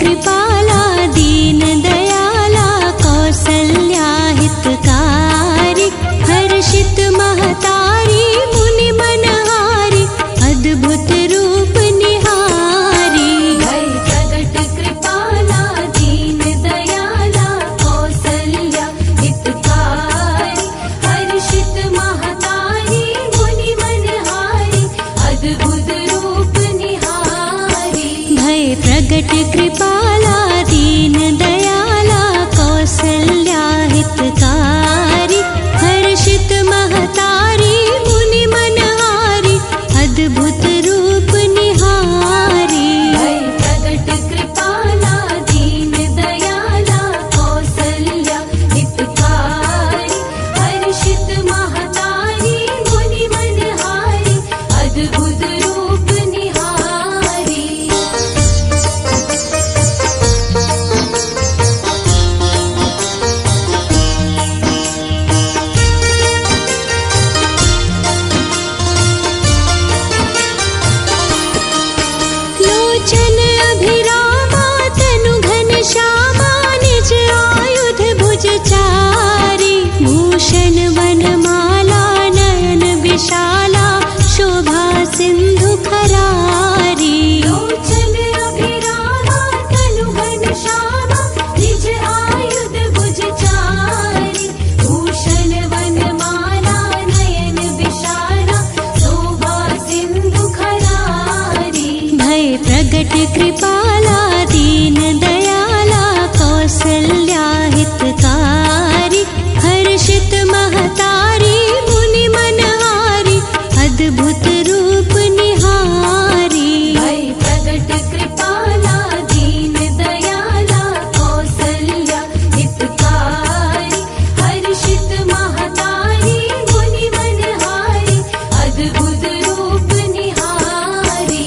कृपाला दीन दयाला कौसल्या हितकारी हर्षित महतारी मुनि मनहारी अद्भुत रूप निहारी। भय प्रगट कृपाला दीन दयाला कौसल्या हितकारी हर्षित महतारी मुनि मनहारी अद्भुत रूप निहारी। भय प्रगट कृपाला दीन दयाला कौसल्या हितकारी हर्षित महतारी मुनि मनहारी अद्भुत रूप निहारी। भय प्रगट कृपाला दीन दयाला कौसल्या हितकारी हर्षित महतारी मुनि मनहारी अद्भुत रूप निहारी। लोचन अभिरामा तनु घन श्यामा निज आयुध भुज चारी भूषण वनमाला नयन विशाला शोभा सिंधु खरारी। लोचन अभिरामा तनु घन श्यामा निज आयुध भुज चारी भूषण वनमाला नयन विशाला शोभा सिंधु खरारी। भय प्रगट कृपाला दीन दयाला कौसल्या हितकारी हर्षित महतारी मुनि मनहारी अद्भुत रूप निहारी। भय प्रगट कृपाला दीन दयाला कौसल्या हितकारी हर्षित महतारी मुनि मनहारी अद्भुत रूप निहारी।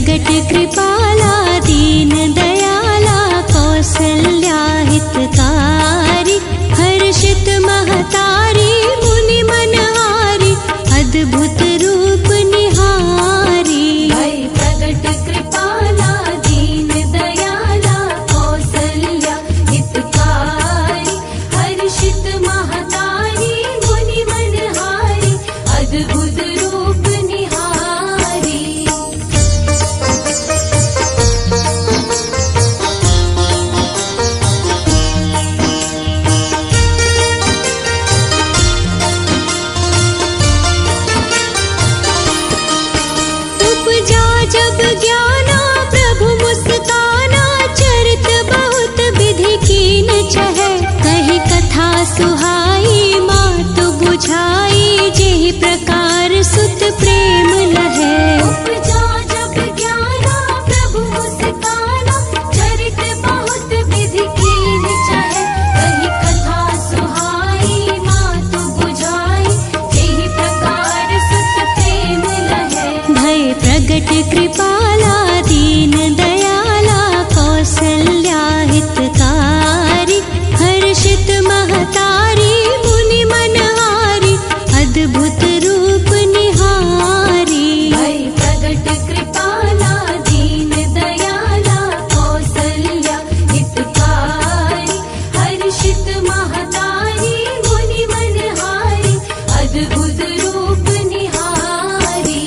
प्रगट कृपाला दीन दयाला कौसल्या हितकारी हर्षित महतारी मुनि मनहारी अद्भुत रूप निहारी भय प्रगट कृपाला दीन दयाला कौसल्या हितकारी हर्षित महतारी मुनि मनहारी अद्भुत रूप निहारी उपजा जब ज्ञाना प्रभु मुस्काना चरित बहुत विधि कीन चह कही कथा सुहाई मातु बुझाई जेहि प्रकार सुत प्रेम लहै उपजा जब ज्ञाना प्रभु मुस्काना चरित बहुत विधि कीन चह कही कथा सुहाई मातु बुझाई जेहि प्रकार सुत प्रेम लहै भय प्रगट कृपाला दीन दयाला कौसल्या हितकारी हर्षित महतारी मुनि मनहारी अद्भुत रूप निहारी भय प्रगट कृपाला दीन दयाला कौसल्या हितकारी हर्षित महतारी मुनि मनहारी अद्भुत रूप निहारी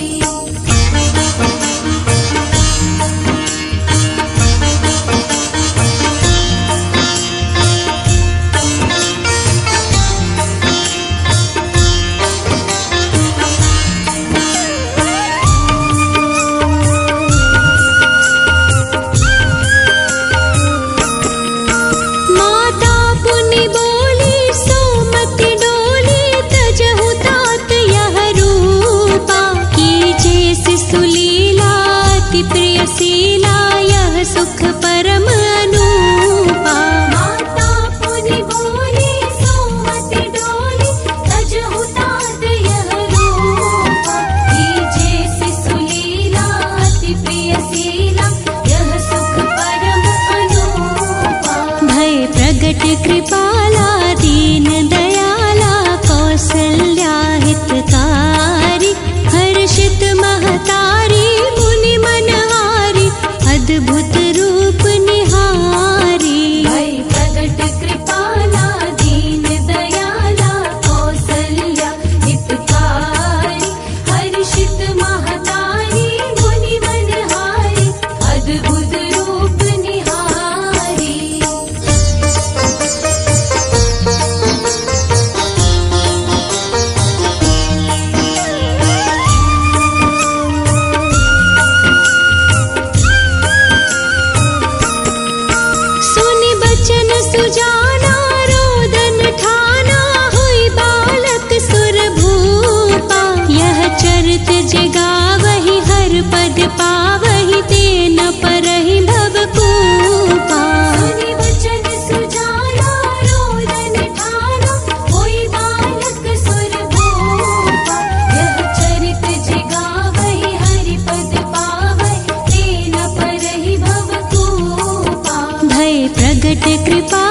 माता पुनि बोली सोमति डोली तजहु तात यह रूपा कीजे शिशु लीला अति प्रिय शीला यह सुख परम अनूपा माता पुनि बोली सोमति डोली तजहु तात यह रूपा कीजे शिशु लीला अति प्रिय शीला यह सुख परम अनूपा भय प्रगट कृपाला दीन दयाला कौसल्या हितकारी हर्षित महतारी मुनि मनहारी अद्भुत रूप निहारी भय प्रगट कृपाला दीन दयाला कौसल्या हितकारी हर्षित महतारी मुनि मनहारी अद्भुत रूप निहारी सुनि बचन सुजाना रोदन ठाना हुई बालक सुर भूपा यह चरित जगावहि हर पद पावहि ते न परहि भवकूपा सुनि वचन सुजाना रोदन ठाना होई बालक सुर भूपा यह चरित जगावहि हरि पद पावहि तेन परहि भवकूपा भय प्रगट कृपा